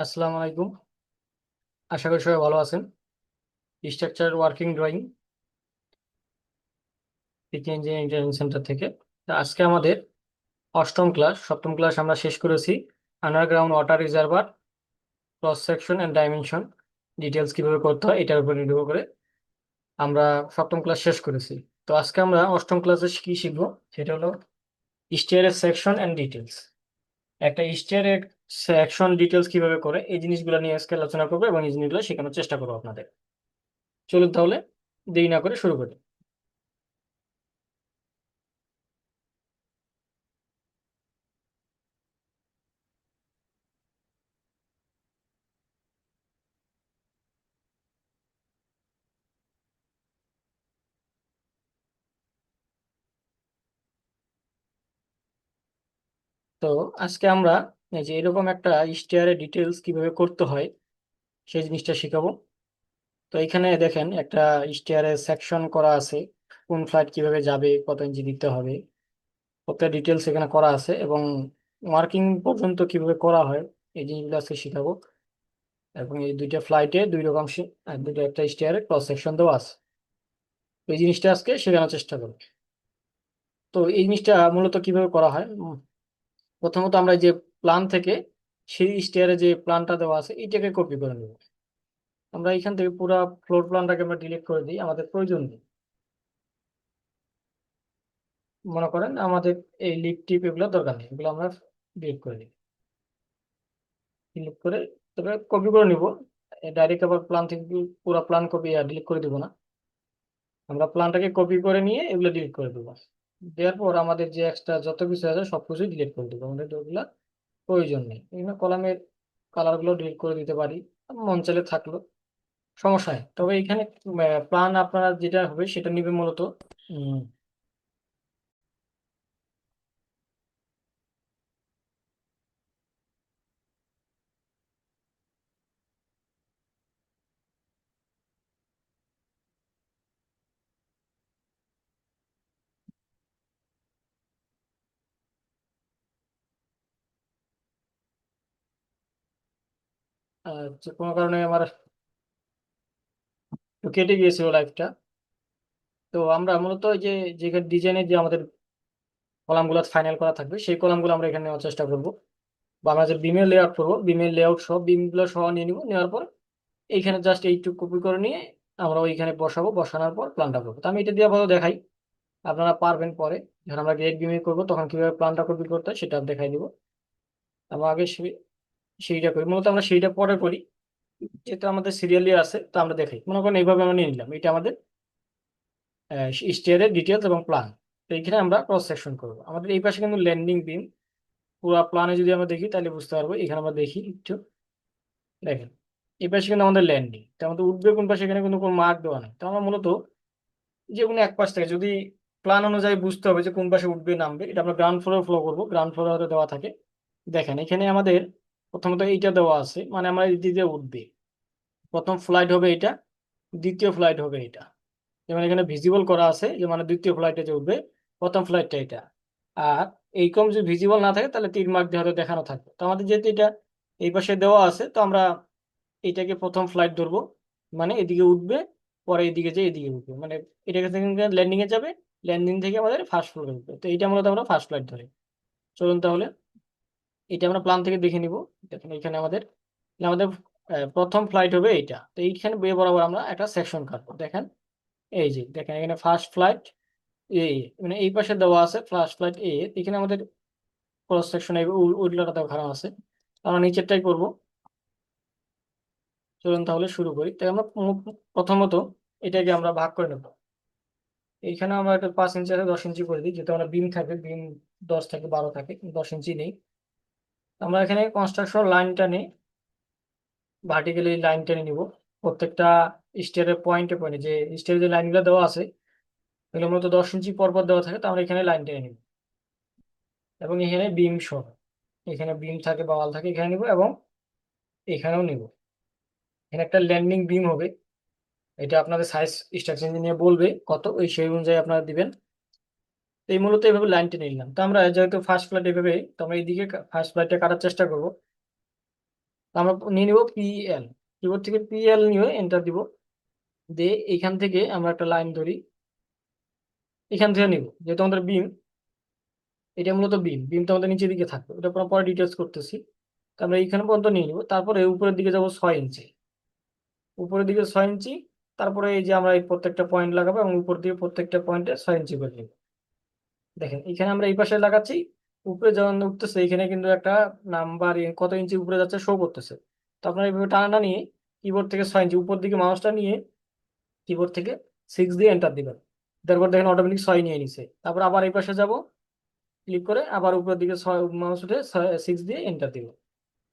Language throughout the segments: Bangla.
আসসালামু আলাইকুম। আশা করি সবাই ভালো আছেন। স্ট্রাকচার ওয়ার্কিং ড্রয়িং পিকে ইঞ্জিনিয়ারিং ট্রেনিং সেন্টার থেকে। তো আজকে আমাদের অষ্টম ক্লাস, সপ্তম ক্লাস আমরা শেষ করেছি। Underground water reservoir, cross section and dimension, details কিভাবে করতে হয় এটার উপর নির্ভর করে আমরা সপ্তম ক্লাস শেষ করেছি। তো আজকে আমরা অষ্টম ক্লাসে কি শিখবো, সেটা হলো স্টিয়ারের সেকশন অ্যান্ড ডিটেলস। একটা স্টিয়ারের সেকশন ডিটেলস কিভাবে করে এই জিনিসগুলো নিয়ে আজকে আলোচনা করবো এবং এই জিনিসগুলো শেখানোর চেষ্টা করবো আপনাদের। চলুন তাহলে দেরি না করে শুরু করি। তো আজকে আমরা এই যে এরকম একটা স্টেয়ারের ডিটেলস কিভাবে করতে হয় সেই জিনিসটা শিখাবো। তো এখানে দেখেন একটা স্টেয়ারের সেকশন করা আছে, কোন ফ্লাইট কিভাবে যাবে, কত ইঞ্চি দিতে হবে, প্রত্যেক ডিটেলস এখানে করা আছে এবং মার্কিং পর্যন্ত কিভাবে করা হয় এই জিনিসগুলো আজকে শিখাবো। এবং এই দুইটা ফ্লাইটে দুই রকম দুটো একটা স্টেয়ারে ক্রস সেকশন দেওয়া আছে। তো এই জিনিসটা আজকে শেখানোর চেষ্টা করবো। তো এই জিনিসটা মূলত কিভাবে করা হয়, প্রথমত আমরা যে প্ল্যান থেকে সেই স্টেয়ারে যে প্ল্যানটা দেওয়া আছে এইটাকে কপি করে নেব। আমরা এখান থেকে পুরো ফ্লোর প্ল্যানটাকে আমরা ডিলিট করে দিই, আমাদের প্রয়োজন নেই। মনে করেন আমাদের এই লিপ টিপ এগুলো দরকার নেই, এগুলো আমরা ডিলিট করে দিই। ডিলিট করে তবে কপি করে নিব। ডাইরেক্ট আবার প্ল্যান থেকে পুরো প্ল্যান কপি আর ডিলিট করে দিব না। আমরা প্ল্যানটাকে কপি করে নিয়ে এগুলো ডিলিট করে দেবো। দেওয়ার পর আমাদের যে এক্সট্রা যত কিছু আছে সবকিছু ডিলিট করে দেবো, আমাদের ওগুলা প্রয়োজন নেই। এখানে কলামের কালার গুলো ডিলিট করে দিতে পারি, মন চাইলে থাকলো, সমস্যা নেই। তবে এখানে প্ল্যান আপনারা যেটা হবে সেটা নিবে মূলত উম, যে কোনো কারণে আমার একটু কেটে গিয়েছিল লাইফটা। তো আমরা মূলত ওই যে যে ডিজাইনের যে আমাদের কলামগুলো ফাইনাল করা থাকবে সেই কলামগুলো আমরা এখানে নেওয়ার চেষ্টা করব। বা আমরা যে বিমের লেআউট করবো, বিমের লেআউট সহ বিমগুলো সহ নিয়ে নিব, নেওয়ার পর এইখানে জাস্ট এইটুকু কপি করে নিয়ে আমরা ওইখানে বসাবো, বসানোর পর প্ল্যানটা করবো। তো আমি এটা দিয়ে আপাতত দেখাই, আপনারা পারবেন পরে যখন আমরা গ্রেড বিমে করবো তখন কিভাবে প্ল্যানটা কপি করতে হয় সেটা দেখাই দিব। আমরা আগে সেইটা করি, মূলত আমরা সেইটা পরে করি, যেহেতু আমাদের সিরিয়ালি আছে। তো আমরা দেখাই, মনে করেন এইভাবে আমরা নিয়ে নিলাম, এটা আমাদের স্টেয়ারের ডিটেলস এবং প্ল্যান। তো এইখানে আমরা ক্রস সেকশন করবো। আমাদের এই পাশে কিন্তু ল্যান্ডিং বিম, পুরো প্ল্যানে যদি আমরা দেখি তাহলে বুঝতে পারবো। এখানে আমরা দেখি একটু, দেখেন এই পাশে কিন্তু আমাদের ল্যান্ডিং, তো আমাদের উঠবে কোন পাশে এখানে কিন্তু কোনো মার্ক দেওয়া নেই। তো আমরা মূলত যে কোনো এক পাশ থেকে যদি প্ল্যান অনুযায়ী বুঝতে হবে যে কোন পাশে উঠবে নামবে, এটা আমরা গ্রাউন্ড ফ্লোরে ফ্লো করবো। গ্রাউন্ড ফ্লোরে হয়তো দেওয়া থাকে, দেখেন এখানে আমাদের প্রথমত এইটা দেওয়া আছে, মানে আমরা এই দিকে উঠবে, প্রথম ফ্লাইট হবে এটা, দ্বিতীয় ফ্লাইট হবে এটা। যেমন এখানে ভিজিবল করা আছে যে মানে দ্বিতীয় ফ্লাইটে যে উঠবে, প্রথম ফ্লাইটটা এটা। আর এইরকম যদি ভিজিবল না থাকে তাহলে 3 মার্ক দিয়ে হয়তো দেখানো থাকবে। তো আমাদের যেহেতু এটা এই পাশে দেওয়া আছে, তো আমরা এটাকে প্রথম ফ্লাইট ধরবো, মানে এদিকে উঠবে, পরে এদিকে যে এদিকে উঠবে, মানে এটাকে থেকে ল্যান্ডিং এ যাবে, ল্যান্ডিং থেকে আমাদের ফার্স্ট ফ্লোরে উঠবে। তো এটা মূলত আমরা ফার্স্ট ফ্লাইট ধরি। চলুন তাহলে এটা আমরা প্ল্যান থেকে দেখে নিব। দেখেন এখানে আমাদের আমাদের প্রথম ফ্লাইট হবে এইটা। তো এইখানে বে বরাবর আমরা একটা সেকশন কাটবো। দেখেন এই যে দেখেন এখানে ফার্স্ট ফ্লাইট এ, মানে এই পাশে দেওয়া আছে ফার্স্ট ফ্লাইট এ, এখানে আমাদের ক্রস সেকশন উইডলাটা দেখানো আছে। আমরা নিচেরটাই করব। চলুন তাহলে শুরু করি। তাই আমরা প্রথমত এটাকে আমরা ভাগ করে নেব। এইখানে আমরা একটা 5 ইঞ্চি আছে 10 ইঞ্চি করে দিই, যেহেতু আমরা বিম থাকে, বিম 10 থেকে 12 থাকে, 10 ইঞ্চি নেই। আমরা এখানে কনস্ট্রাকশন লাইনটা নিই, ভার্টিক্যালি লাইন টেনে নিব প্রত্যেকটা স্টেয়ারের পয়েন্টে পয়েন্টে। যে স্টেয়ারের যে লাইনগুলো দেওয়া আছে এগুলো মূলত 10 ইঞ্চি পর পর দেওয়া থাকে, তো আমরা এখানে লাইন টেনে নিব। এবং এখানে বিম সহ, এখানে বিম থাকে বা ওয়াল থাকে, এখানে নিব এবং এখানেও নিব। এখানে একটা ল্যান্ডিং বিম হবে, এটা আপনাদের সাইজ স্ট্রাকচার ইঞ্জিনিয়ার বলবে কত, ওই সেই অনুযায়ী আপনারা দিবেন। তো এই মূলত এইভাবে লাইন টেনে নিলাম। তো আমরা যেহেতু ফার্স্ট ফ্লাইট এইভাবে, তো আমরা এইদিকে ফার্স্ট ফ্লাইটটা কাটার চেষ্টা করব। আমরা নিয়ে নিব পিএল, কিবোর্ড থেকে পিএল নিয়ে এন্টার দিব। দিয়ে এখান থেকে আমরা একটা লাইন ধরি, এখান থেকে নিব, যেহেতু আমাদের বিম, এটা মূলত বিম, বিমটা আমাদের নিচের দিকে থাকবে, ওটা পরে ডিটেলস করতেছি। তো আমরা এইখানে পর্যন্ত নিয়ে নিব, তারপরে উপরের দিকে যাব 6 ইঞ্চি, উপরের দিকে 6 ইঞ্চি। তারপরে এই যে আমরা এই প্রত্যেকটা পয়েন্ট লাগাবো এবং উপর দিকে প্রত্যেকটা পয়েন্টে 6 ইঞ্চি করে নিব। দেখেন এখানে আমরা এই পাশে লাগাচ্ছি, উপরে যখন উঠতেছে এখানে কিন্তু একটা নাম্বার কত ইঞ্চি উপরে যাচ্ছে শো করতেছে। তো আপনার এইভাবে টানা নিয়ে কিবোর্ড থেকে 6 ইঞ্চি উপর দিকে মাউসটা নিয়ে কিবোর্ড থেকে 6 দিয়ে এন্টার দিবেন। তারপর দেখেন অটোমেটিক 6 নিয়ে নিছে। তারপর আবার এই পাশে যাব, ক্লিক করে আবার উপরের দিকে 6 মাউস উঠে 6 দিয়ে এন্টার দিব।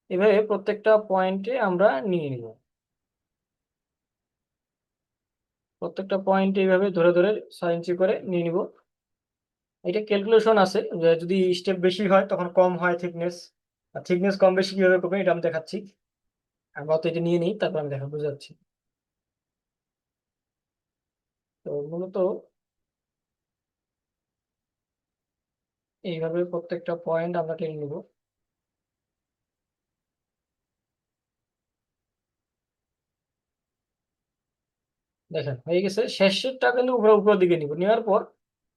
এভাবে প্রত্যেকটা পয়েন্টে আমরা নিয়ে নিব, প্রত্যেকটা পয়েন্টে এইভাবে ধরে ধরে 6 ইঞ্চি করে নিয়ে নিব। এটা ক্যালকুলেশন আছে যে যদি স্টেপ বেশি হয় তখন কম হয় থিকনেস, আর থিকনেস কম বেশি কিভাবে করবেন এটা আমি দেখাচ্ছি। আমরা তো এটা নিয়ে নিই, তারপর আমি দেখা বুঝাচ্ছি। তো মূলত এইভাবে প্রত্যেকটা পয়েন্ট আমরা টেনে নিব। দেখেন হয়ে গেছে, শেষেরটা কিন্তু উপরে উপরের দিকে নিব, নেওয়ার পর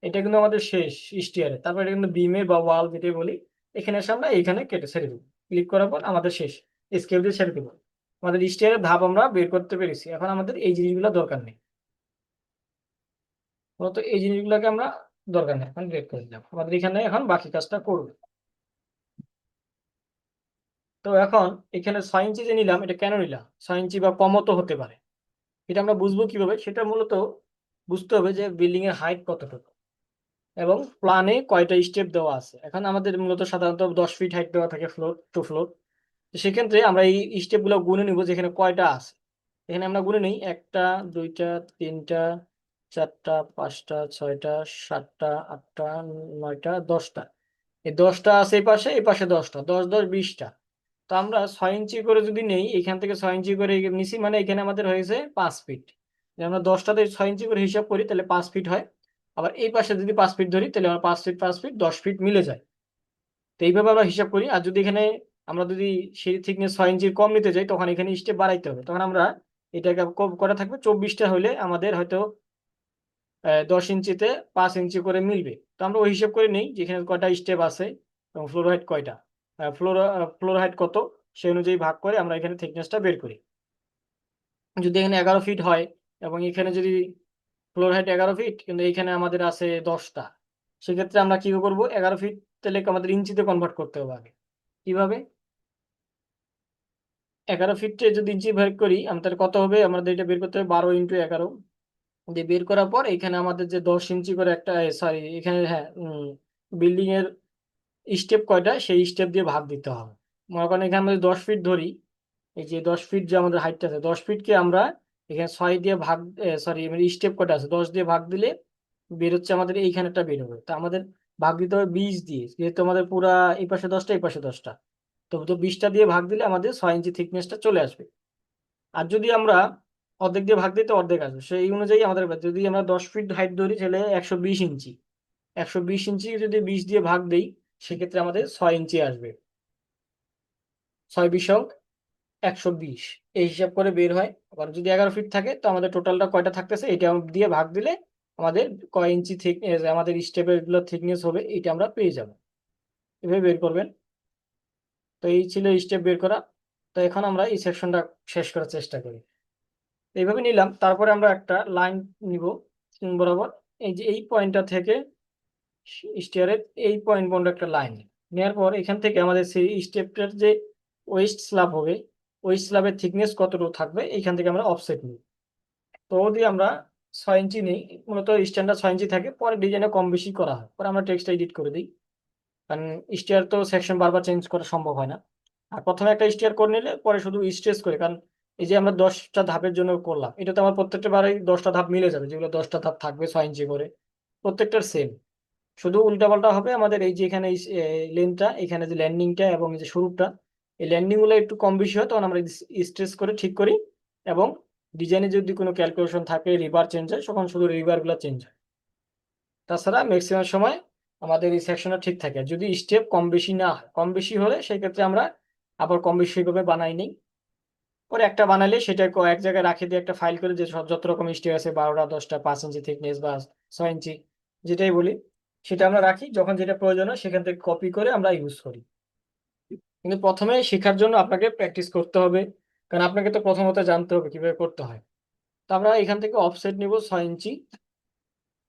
এটা কিন্তু আমাদের শেষ স্টিয়ারে, তারপর এটা কিন্তু বিমের বা ওয়াল যেটাই বলি, এখানে এসে আমরা এইখানে কেটে ছেড়ে দিব। ক্লিক করার পর আমাদের শেষ, স্কেল দিয়ে ছেড়ে দিব। আমাদের স্টিয়ারের ধাপ আমরা বের করতে পেরেছি। এখন আমাদের এই জিনিসগুলো দরকার নেই, মূলত এই জিনিসগুলোকে আমরা দরকার নেই, এখন ডিলিট করে দিলাম। আমাদের এখানে এখন বাকি কাজটা করবে। তো এখন এখানে 6 ইঞ্চি যে নিলাম, এটা কেন নিলাম, 6 ইঞ্চি বা কমও তো হতে পারে, এটা আমরা বুঝবো কিভাবে, সেটা মূলত বুঝতে হবে যে বিল্ডিং এর হাইট কতটুকু এবং প্ল্যানে কয়টা স্টেপ দেওয়া আছে। এখন আমাদের মূলত সাধারণত 10 ফিট হাইট দেওয়া থাকে ফ্লোর টু ফ্লোর। তো সেক্ষেত্রে আমরা এই স্টেপ গুলো গুনে নিব যেখানে কয়টা আছে। এখানে আমরা গুনে নিই, একটা, দুইটা, তিনটা, চারটা, পাঁচটা, ছয়টা, সাতটা, আটটা, নয়টা, 10টা। এই 10টা আছে এই পাশে, এই পাশে 10টা, 10 10 20টা। তো আমরা 6 ইঞ্চি করে যদি নেই, এখান থেকে 6 ইঞ্চি করে নিছি, মানে এখানে আমাদের হয়েছে 5 ফিট। আমরা 10টাতে 6 ইঞ্চি করে হিসাব করি তাহলে 5 ফিট হয়। আবার এই পাশে যদি 5 ফিট ধরি তাহলে আমরা 5 ফিট 5 ফিট 10 ফিট মিলে যায়। তো এইভাবে আমরা হিসাব করি। আর যদি এখানে আমরা যদি সেই থিকনেস 6 ইঞ্চির কম নিতে যাই, তখন এখানে স্টেপ বাড়াইতে হবে। তখন আমরা এটাকে করা থাকবে 24টা হলে আমাদের হয়তো 10 ইঞ্চিতে 5 ইঞ্চি করে মিলবে। তো আমরা ওই হিসাব করে নিই যেখানে কয়টা স্টেপ আছে এবং ফ্লোর হাইট কয়টা, ফ্লোর ফ্লোর হাইট কত, সেই অনুযায়ী ভাগ করে আমরা এখানে থিকনেসটা বের করি। যদি এখানে 11 ফিট হয় এবং এখানে যদি ফ্লোর হাইট 11 ফিট কিন্তু এখানে আমাদের আছে 10টা, সেক্ষেত্রে আমরা কি করব, 11 ফিট তাহলে আমাদের ইঞ্চিতে কনভার্ট করতে হবে আগে। কিভাবে, 11 ফিটে যদি ইঞ্চি বের করি আমাদের কত হবে, আমাদের এটা বের করতে হবে 12 × 11 দিয়ে বের করার পর এখানে আমাদের যে 10 ইঞ্চি করে একটা, সরি এখানে হ্যাঁ, বিল্ডিং এর স্টেপ কয়টা সেই স্টেপ দিয়ে ভাগ দিতে হবে। মনে করেন এখানে আমাদের 10 ফিট ধরি, এই যে 10 ফিট যে আমাদের হাইটটা আছে, 10 ফিটকে আমরা এখানে 6 দিয়ে ভাগ, সরি স্টেপ কয়টা আছে 10 দিয়ে ভাগ দিলে বের হচ্ছে আমাদের এইখানেটা বের হবে। তা আমাদের ভাগ দিতে হবে 20 দিয়ে, যেহেতু আমাদের পুরা এই পাশে 10টা এই পাশে 10টা, তো 20টা দিয়ে ভাগ দিলে আমাদের 6 ইঞ্চি থিকনেসটা চলে আসবে। আর যদি আমরা অর্ধেক দিয়ে ভাগ দিই তো অর্ধেক আসবে, সেই অনুযায়ী আমাদের যদি আমরা 10 ফিট হাইট ধরি তাহলে 120 ইঞ্চি, 120 ইঞ্চি যদি 20 দিয়ে ভাগ দিই সেক্ষেত্রে আমাদের 6 ইঞ্চি আসবে। 6 × 20 = 120, এই হিসাব করে বের হয়। আবার যদি 11 ফিট থাকে তো আমাদের টোটালটা কয়টা থাকতেছে এটা দিয়ে ভাগ দিলে আমাদের কয় ইঞ্চি থিকনেস আমাদের স্টেপের গুলো থিকনেস হবে এটা আমরা পেয়ে যাব। এভাবে বের করবেন। তো এই ছিল স্টেপ বের করা। তো এখন আমরা এই সেকশনটা শেষ করার চেষ্টা করি। এইভাবে নিলাম, তারপরে আমরা একটা লাইন নিব বরাবর, এই যে এই পয়েন্টটা থেকে স্টিয়ারের এই পয়েন্ট পর্যন্ত একটা লাইন নেওয়ার পর এখান থেকে আমাদের সেই স্টেপটার যে ওয়েস্ট স্ল্যাব হবে, ওই স্ল্যাবের থিকনেস কতটুকু থাকবে এখান থেকে আমরা অফসেট নিই। তো ও দিয়ে আমরা 6 ইঞ্চি নিই, মূলত স্ট্যান্ডার্ড 6 ইঞ্চি থাকে, পরে ডিজাইনে কম বেশি করা হয়, পরে আমরা টেক্সটটা এডিট করে দিই, কারণ স্টিয়ার তো সেকশন বারবার চেঞ্জ করা সম্ভব হয় না। আর প্রথমে একটা স্টিয়ার করে নিলে পরে শুধু স্ট্রেস করে, কারণ এই যে আমরা 10টা ধাপের জন্য করলাম, এটা তো আমার প্রত্যেকটা বারেই 10টা ধাপ মিলে যাবে, যেগুলো 10টা ধাপ থাকবে 6 ইঞ্চি করে, প্রত্যেকটার সেম। শুধু উল্টাপাল্টা হবে আমাদের এই যে এখানে লেনটা, এখানে যে ল্যান্ডিংটা এবং এই যে শুরুটা, এই ল্যান্ডিং গুলো একটু কম বেশি হয় তখন আমরা স্ট্রেস করে ঠিক করি। এবং ডিজাইনে যদি কোনো ক্যালকুলেশন থাকে রিভার চেঞ্জ হয় তখন শুধু রিভার গুলো চেঞ্জ হয়। তাছাড়া ম্যাক্সিমাম সময় আমাদের এই সেকশনটা ঠিক থাকে। যদি স্টেপ কম বেশি না হয়, কম বেশি হলে সেই ক্ষেত্রে আমরা আবার কম বেশি সেভাবে বানাই নেই। পরে একটা বানালে সেটা এক জায়গায় রাখে দিয়ে একটা ফাইল করে যে সব যত রকম স্টেপ আছে 12টা 10টা 5 ইঞ্চি থিকনেস বা 6 ইঞ্চি যেটাই বলি, সেটা আমরা রাখি, যখন যেটা প্রয়োজন হয় সেখান থেকে কপি করে আমরা ইউজ করি। কিন্তু প্রথমে শেখার জন্য আপনাকে প্র্যাকটিস করতে হবে, কারণ আপনাকে তো প্রথমত জানতে হবে কিভাবে করতে হয়। তো আমরা এখান থেকে অফসেট নিব 6 ইঞ্চি।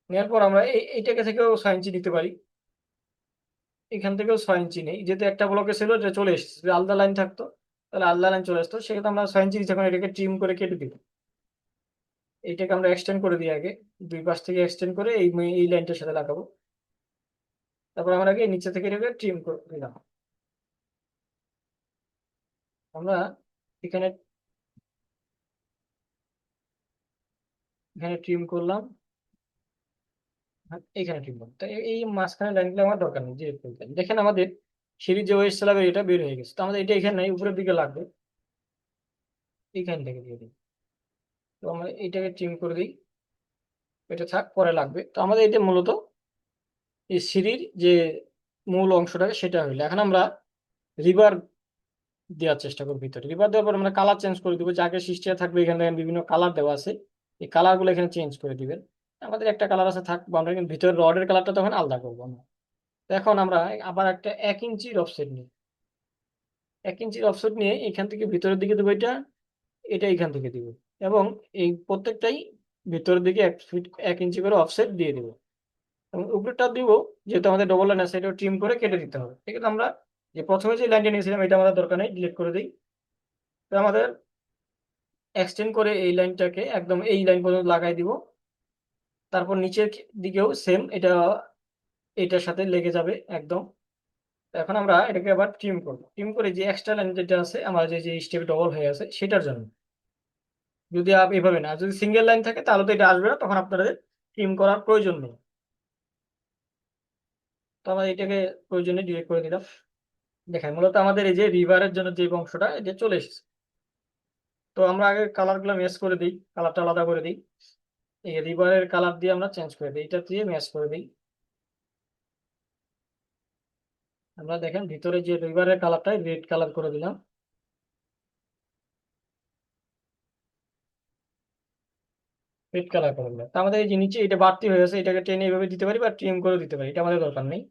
নেওয়ার পর আমরা এইটাকে থেকেও 6 ইঞ্চি দিতে পারি, এখান থেকেও 6 ইঞ্চি নেই, যেহেতু একটা ব্লকে ছিল যে চলে এসেছে, যদি আলাদা লাইন থাকতো তাহলে আলাদা লাইন চলে আসতো, সেক্ষেত্রে আমরা 6 ইঞ্চি যখন এটাকে ট্রিম করে কেটে দিব। এইটাকে আমরা এক্সটেন্ড করে দিই আগে, দুই পাশ থেকে এক্সটেন্ড করে এই লাইনটার সাথে লাগাবো। তারপর আমরা আগে নিচে থেকে এটাকে ট্রিম করে দিলাম। আমরা এখানে এখানে ট্রিম করলাম, এখানে ট্রিম করলাম, তো এই মাঝখানে লাইনগুলো আমার দরকার নেই। যে দেখেন আমাদের সিঁড়ির যে ওয়েস্ট স্ল্যাবের এটা বের হয়ে গেছে, তো আমাদের এটা এখানে নাই, উপরের দিকে লাগবে, এইখান থেকে দিয়ে দিই। তো আমরা এইটাকে ট্রিম করে দিই, এটা থাক, পরে লাগবে। তো আমাদের এটা মূলত এই সিঁড়ির যে মূল অংশটাকে সেটা হইলো। এখন আমরা রিভার দেওয়ার চেষ্টা করবো ভিতরে। রিভার দেওয়ার পর আমরা কালার চেঞ্জ করে দিব, যে আগে সিস্টেমে থাকবে এখানে দেখেন বিভিন্ন কালার দেওয়া আছে, এই কালার গুলো এখানে চেঞ্জ করে দিবেন। আমাদের একটা কালার আছে থাকবো, আমরা কিন্তু ভিতরের রডের কালারটা তখন আলাদা করবো আমরা। তো এখন আমরা আবার একটা 1 ইঞ্চির অফসেট নিই, 1 ইঞ্চির অফসেট নিয়ে এখান থেকে ভিতরের দিকে দেবো, এটা এটা এখান থেকে দিব, এবং এই প্রত্যেকটাই ভিতরের দিকে 1 ফিট 1 ইঞ্চি করে অফসেট দিয়ে দিব। এবং উপরেরটা দিব, যেহেতু আমাদের ডবল লাইন আছে, এটা ট্রিম করে কেটে দিতে হবে। ঠিক আছে, আমরা যে প্রথমে যে লাইনটা নিয়েছিলাম এটা আমাদের দরকার নেই, ডিলিট করে দিই। তো আমাদের এক্সটেন্ড করে এই লাইনটাকে একদম এই লাইন পর্যন্ত লাগাই দিব। তারপর নিচের দিকেও সেম, এটা এটার সাথে লেগে যাবে একদম। তো এখন আমরা এটাকে আবার ট্রিম করবো, ট্রিম করে যে এক্সট্রা লাইন যেটা আছে আমার যে যে স্টেপ ডবল হয়ে আছে সেটার জন্য। যদি এভাবে না, যদি সিঙ্গেল লাইন থাকে তাহলে তো এটা আসবে না, তখন আপনাদের ট্রিম করার প্রয়োজন নেই। তো আমরা এটাকে প্রয়োজনে ডিলিট করে দিলাম। দেখেন মূলত আমাদের এই যে রিভারের জন্য যে অংশটা এটা চলে এসেছে। তো আমরা আগে কালার গুলো ম্যাচ করে দিই, কালারটা আলাদা করে দিই। এই রিভারের কালার দিয়ে আমরা চেঞ্জ করে দিই, এটা দিয়ে ম্যাচ করে দিই। আমরা দেখেন ভিতরে যে রিভারের কালারটা রেড কালার করে দিলাম, রেড কালার করে দিলাম। তো আমাদের এই যে নিচে এটা বাড়তি হয়ে আছে, এটাকে টেনে এইভাবে দিতে পারি বা ট্রিম করে দিতে পারি, এটা আমাদের দরকার নেই।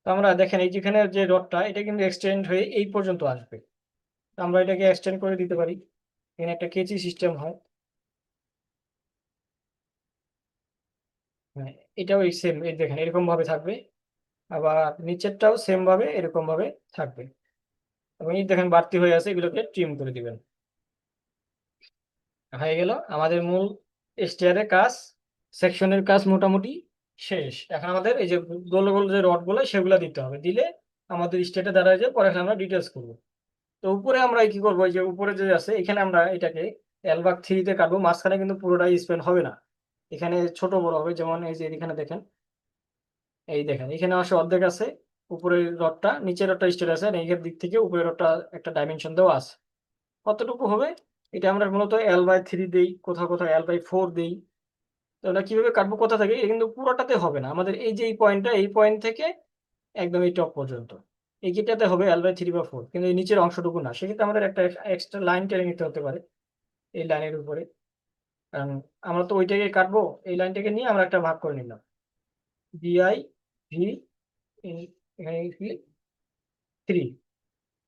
তো আমরা দেখেন এই যেখানে যে রডটা এটা কিন্তু এক্সটেন্ড হয়ে এই পর্যন্ত আসবে, তো আমরা এটাকে এক্সটেন্ড করে দিতে পারি। এখানে একটা কেচি সিস্টেম হয়। হ্যাঁ, এটাও এই সেম, এই দেখেন এরকম ভাবে থাকবে। আবার নিচেরটাও সেম ভাবে এরকম ভাবে থাকবে। এবং এই দেখেন বাড়তি হয়ে আছে, এগুলোকে ট্রিম করে দিবেন। হয়ে গেল আমাদের মূল স্টেয়ারের কাজ, সেকশনের কাজ মোটামুটি শেষ। এখন আমাদের এই যে গোল গোল যে রড গুলো সেগুলো দিতে হবে, দিলে আমাদের স্টেয়ারটা দাঁড়ায় যায়। পরে এখানে আমরা ডিটেলস করবো। তো উপরে আমরা কি করবো, এই যে উপরে যে আছে এখানে আমরা এটাকে L/3 তে কাটবো, মাঝখানে কিন্তু পুরোটাই স্পেন হবে না, এখানে ছোট বড় হবে। যেমন এই যে এখানে দেখেন, এই দেখেন এখানে আসে অর্ধেক আছে উপরের রডটা, নিচের রডটা স্ট্রেট আছে, আর এই দিক থেকে উপরের রডটা একটা ডাইমেনশন দেওয়া আছে। কতটুকু হবে এটা আমরা মূলত L/3 দিই, কোথাও কোথাও L/4 দিই। তো ওটা কিভাবে কাটবো কোথা থেকে, এটা কিন্তু পুরোটাতে হবে না আমাদের, এই যে এই পয়েন্টটা, এই পয়েন্ট থেকে একদম এই টপ পর্যন্ত এই গেটটাতে হবে L/3 বা 4, কিন্তু এই নিচের অংশটুকু না। সেক্ষেত্রে আমাদের একটা এক্সট্রা লাইন টেনে নিতে হতে পারে এই লাইনের উপরে, কারণ আমরা তো ওইটাকে কাটবো। এই লাইনটাকে নিয়ে আমরা একটা ভাগ করে নিলাম, DI/V, এখানে 3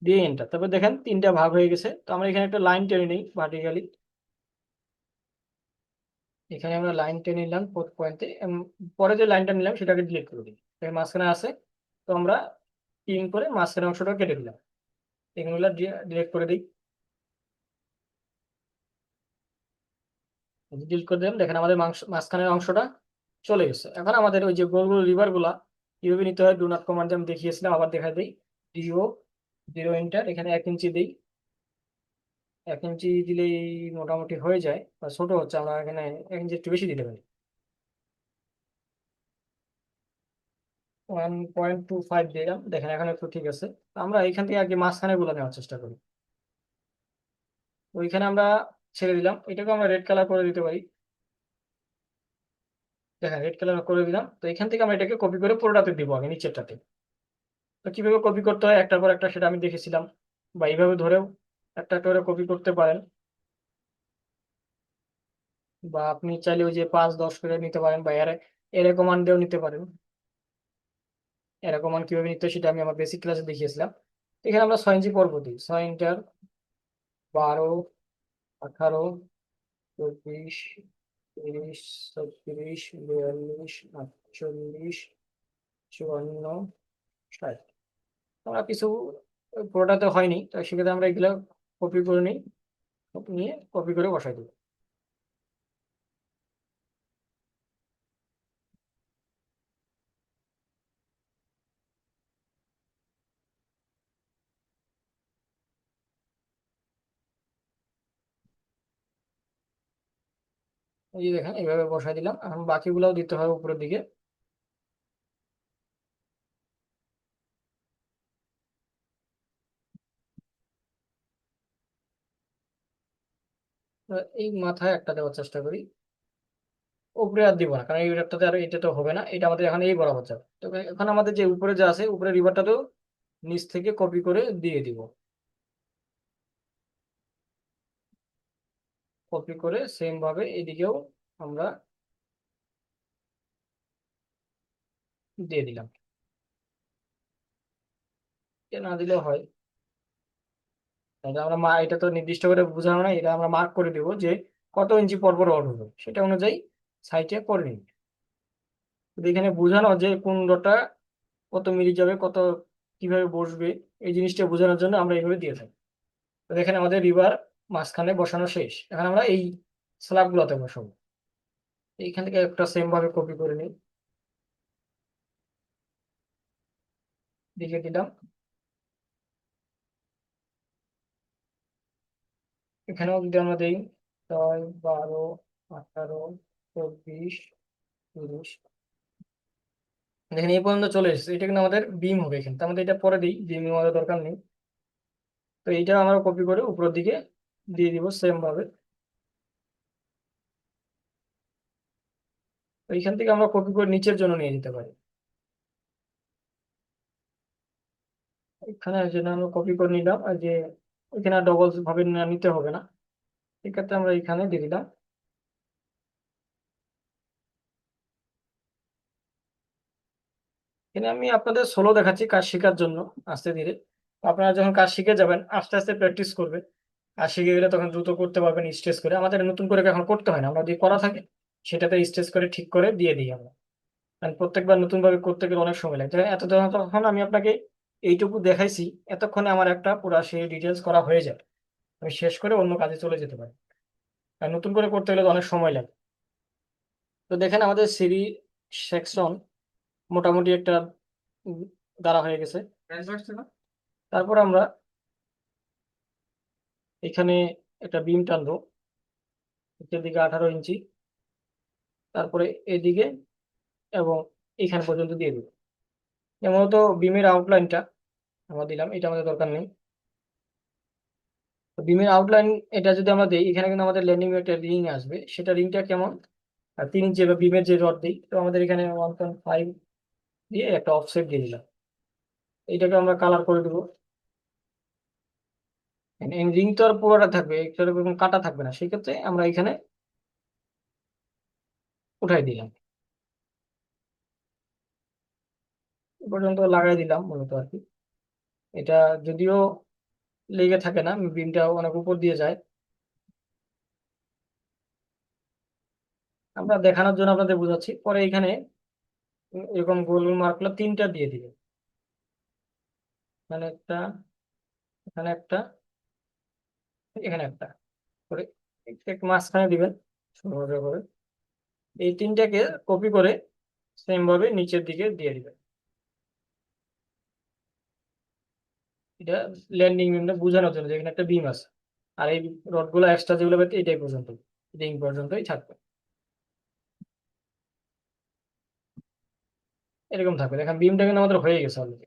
দিয়ে এন্টার। তারপর দেখেন 3টা ভাগ হয়ে গেছে। তো আমরা এখানে একটা লাইন টেনে নিই ভার্টিক্যালি, এখানে আমরা লাইন টেনে নিলাম পয়েন্টে। পরে যে লাইনটা নিলাম সেটাকে ডিলিট করে দিই, এখানে মাঝখানে আছে। তো আমরা টিম করে মাঝখানে অংশটা কেটে দিলাম, এগুলো ডিলিট করে দিই, ডিলিট করে দিলাম। দেখেন আমাদের মাঝখানের অংশটা চলে গেছে। এখন আমাদের ওই যে গোল গোল রিভার গুলা কিভাবে নিতে হয়, ডু নট কমান্ড আমি দেখিয়েছিলাম, আবার দেখা দিই। DO 0 এন্টার, এখানে 1 ইঞ্চি দিই। 1 ইঞ্চি দিলেই মোটামুটি হয়ে যায়, বা ছোট হচ্ছে, আমরা এখানে 1 ইঞ্চি একটু বেশি দিতে পারি, 1.25 দিলাম। দেখেন এখন একটু ঠিক আছে। তো আমরা এখান থেকে আগে মাঝখানে গুলো নেওয়ার চেষ্টা করি। ওইখানে আমরা ছেড়ে দিলাম, এটাকে আমরা রেড কালার করে দিতে পারি। দেখেন রেড কালার করে দিলাম। তো এখান থেকে আমরা এটাকে কপি করে পুরোটাতে দিব আগে নিচেরটাতে। তো কিভাবে কপি করতে হয় একটার পর একটা সেটা আমি দেখেছিলাম। বা এইভাবে ধরেও একটা একটা করে কপি করতে পারেন, বা আপনি চাইলে ওই যে 5-10 করে নিতে পারেন, বা এর কমান্ড দিয়েও নিতে পারেন। এর কমান্ড কিভাবে নিতে হয় সেটা আমি আমার বেসিক ক্লাসে দেখিয়েছিলাম। এখানে আমরা 6 ইঞ্চি পর্ব দিই, 6 ইন্টার 12, 18, 24, 30, 36, 42, 48, 54, 60। আমরা কিছু পুরোটাতে হয়নি, তো সেক্ষেত্রে আমরা এগুলো কপি করে নিই, নিয়ে কপি করে বসাই দিই। এই যে দেখেন এইভাবে বসাই দিলাম, এখন বাকিগুলোও দিতে হবে উপরের দিকে। তো এই মাথায় একটা দেওয়ার চেষ্টা করি, উপরে আর দিব না, কারণ এই রিভারটাতে আর এটা তো হবে না, এটা আমাদের এখন এই বরাবর যাবে। তো এখন আমাদের যে উপরে যে আছে উপরে রিভারটাতেও নিচ থেকে কপি করে দিয়ে দিব, কপি করে সেম ভাবে এদিকেও আমরা দিয়ে দিলাম। এটা না দিলেও হয়, এটা আমরা এটা তো নির্দিষ্ট করে বোঝানো না, এটা আমরা মার্ক করে দিব যে কত ইঞ্চি পর পর রড হবে, সেটা অনুযায়ী সাইটে করে নিই। তো এখানে বোঝানো যে কোন রডটা কত মিলি যাবে, কত কিভাবে বসবে, এই জিনিসটা বোঝানোর জন্য আমরা এইভাবে দিয়ে থাকি। তো এখানে আমাদের রিভার মাঝখানে বসানো শেষ, এখন আমরা এই স্ল্যাব গুলোতে বসাবো। এইখান থেকে একটা সেম ভাবে কপি করে নিই, লিখে দিলাম। এখানেও যদি আমরা দিই 6, 12, 18, 24, 30, দেখেন এই পর্যন্ত চলে এসেছে, এটা কিন্তু আমাদের বিম হবে। এখানে তো আমাদের এটা পরে দিই, বিম আমাদের দরকার নেই। তো এইটা আমরা কপি করে উপরের দিকে দিয়ে দিব সেম ভাবে। তো এইখান থেকে আমরা কপি করে নিচের জন্য নিয়ে যেতে পারি, এখানে যেন আমরা কপি করে নিলাম, আর যে এখানে ডবল ভাবে নিতে হবে না, সেক্ষেত্রে আমরা এখানে দিয়ে দিলাম। এখানে আমি আপনাদের সোলো দেখাচ্ছি কাজ শেখার জন্য, আস্তে ধীরে। আপনারা যখন কাজ শিখে যাবেন আস্তে আস্তে প্র্যাকটিস করবে, আর শিখে গেলে তখন দ্রুত করতে পারবেন স্ট্রেস করে। আমাদের নতুন করে এখন করতে হয় না, আমরা যে করা থাকে সেটাতে স্ট্রেস করে ঠিক করে দিয়ে দিই আমরা। কারণ প্রত্যেকবার নতুন ভাবে করতে গেলে অনেক সময় লাগে। এত তখন আমি আপনাকে এইটুকু দেখাইছি, এতক্ষণে আমার একটা পুরা সেই ডিটেলস করা হয়ে যায়, আমি শেষ করে অন্য কাজে চলে যেতে পারি। আর নতুন করে করতে গেলে তো অনেক সময় লাগে। তো দেখেন আমাদের সিরি সেকশন মোটামুটি একটা উম, দ্বারা হয়ে গেছে। তারপর আমরা এখানে একটা বিম টানবো, নিচের দিকে 18 ইঞ্চি, তারপরে এদিকে এবং এখানে পর্যন্ত দিয়ে দিব। মূলত বিমের আউটলাইনটা আমরা দিলাম, এটা আমাদের দরকার নেই। তো বিমের আউটলাইন এটা যদি আমরা দিই, এখানে কিন্তু আমাদের ল্যান্ডিং একটা রিং আসবে, সেটা রিংটা কেমন, আর 3 ইঞ্চি বা বিমের যে রড দিই, তো আমাদের এখানে 1.5 দিয়ে একটা অফসেট দিয়ে দিলাম। এইটাকে আমরা কালার করে দেবো। রিং তো আর পুরোটা থাকবে, এরকম কাটা থাকবে না, সেক্ষেত্রে আমরা এখানে উঠাই দিলাম, এ পর্যন্ত লাগাই দিলাম মূলত আর কি। এটা যদিও লেগে থাকে না, বিমটা অনেক উপর দিয়ে যায়। আমরা দেখানোর জন্য আপনাদের বোঝাচ্ছি, পরে এখানে এরকম গোল গোল মার্কগুলো 3টা দিয়ে দিবেন। এখানে একটা, এখানে একটা, এখানে একটা করে একটু একটু মাঝখানে দিবেন সুন্দর করে। এই 3টাকে কপি করে সেম ভাবে নিচের দিকে দিয়ে দিবেন। এটা ল্যান্ডিং বিমটা বোঝানোর জন্য যে এখানে একটা বিম আছে, আর এই রডগুলো এক্সট্রা যেগুলো পেতে এটাই পর্যন্ত, রিং পর্যন্তই থাকবে, এরকম থাকবে। দেখেন বিমটা কিন্তু আমাদের হয়ে গেছে অলরেডি।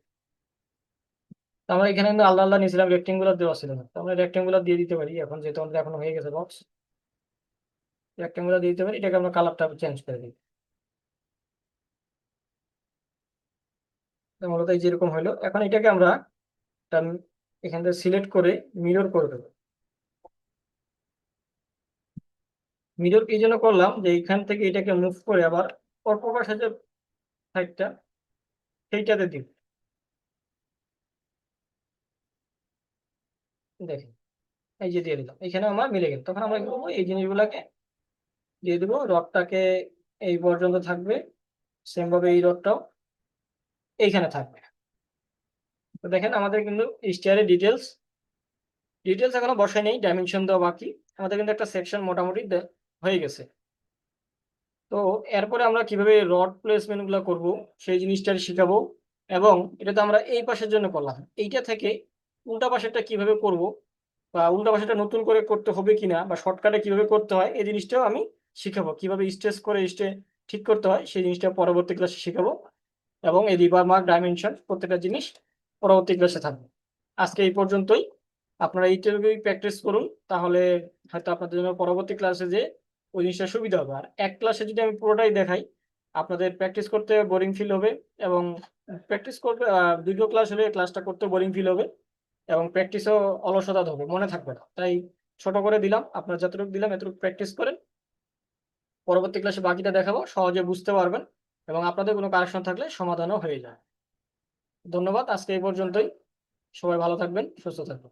আমরা এখানে কিন্তু আলাদা আলাদা নিয়েছিলাম, রেক্টেঙ্গুলার দেওয়া ছিল না, তো আমরা রেক্টেঙ্গুলার দিয়ে দিতে পারি এখন, যেহেতু আমাদের এখন হয়ে গেছে বক্স, রেক্টেঙ্গুলার দিয়ে দিতে পারি। এটাকে আমরা কালারটা চেঞ্জ করে দিই। তো মূলত এই যেরকম হলো, এখন এটাকে আমরা এখান থেকে সিলেক্ট করে মিরর করে দেবো। মিরর এই জন্য করলাম যে এখান থেকে এটাকে মুভ করে আবার অল্প পাশে যে সাইডটা সেইটাতে দিব। দেখেন এই যে দিয়ে দিলাম, এখানে আমার মিলে গেল। তখন আমরা কি করবো, এই জিনিসগুলোকে দিয়ে দিব। রডটাকে এই পর্যন্ত থাকবে, সেম ভাবে এই রডটাও এইখানে থাকবে। তো দেখেন আমাদের কিন্তু স্টিয়ারের ডিটেলস ডিটেলস এখনো বসাই নেই, ডাইমেনশন দেওয়া বাকি। আমাদের কিন্তু একটা সেকশন মোটামুটি হয়ে গেছে। তো এরপরে আমরা কিভাবে রড প্লেসমেন্ট গুলো করবো সেই জিনিসটা শিখাবো। এবং এটা তো আমরা এই পাশের জন্য করলাম, এইটা থেকে উল্টা পাশেরটা কিভাবে করব, বা উল্টা পাশেরটা নতুন করে করতে হবে কিনা, বা শর্টকাটে কিভাবে করতে হয় এই জিনিসটাও আমি শিখাবো। কিভাবে স্ট্রেস করে ঠিক করতে হয় সেই জিনিসটা পরবর্তী ক্লাসে শিখাবো। এবং এই রিবার মার্ক ডাইমেনশন প্রত্যেকটা জিনিস পরবর্তী ক্লাসে থাকবে। আজকে এই পর্যন্তই। আপনারা এইটুকুই প্র্যাকটিস করুন, তাহলে হয়তো আপনাদের জন্য পরবর্তী ক্লাসে যে ওই জিনিসটা সুবিধা হবে। আর এক ক্লাসে যদি আমি পুরোটাই দেখাই, আপনাদের প্র্যাকটিস করতে বোরিং ফিল হবে। এবং প্র্যাকটিস করতে দুটো ক্লাস হলে ক্লাসটা করতে বোরিং ফিল হবে, এবং প্র্যাকটিসও অলসতা হবে, মনে থাকবে না। তাই ছোট করে দিলাম, আপনার যতটুকু দিলাম এতটুকু প্র্যাকটিস করেন। পরবর্তী ক্লাসে বাকিটা দেখাবো, সহজে বুঝতে পারবেন, এবং আপনাদের কোনো কারেকশন থাকলে সমাধানও হয়ে যায়। ধন্যবাদ, আজকে এই পর্যন্তই। সবাই ভালো থাকবেন, সুস্থ থাকবেন।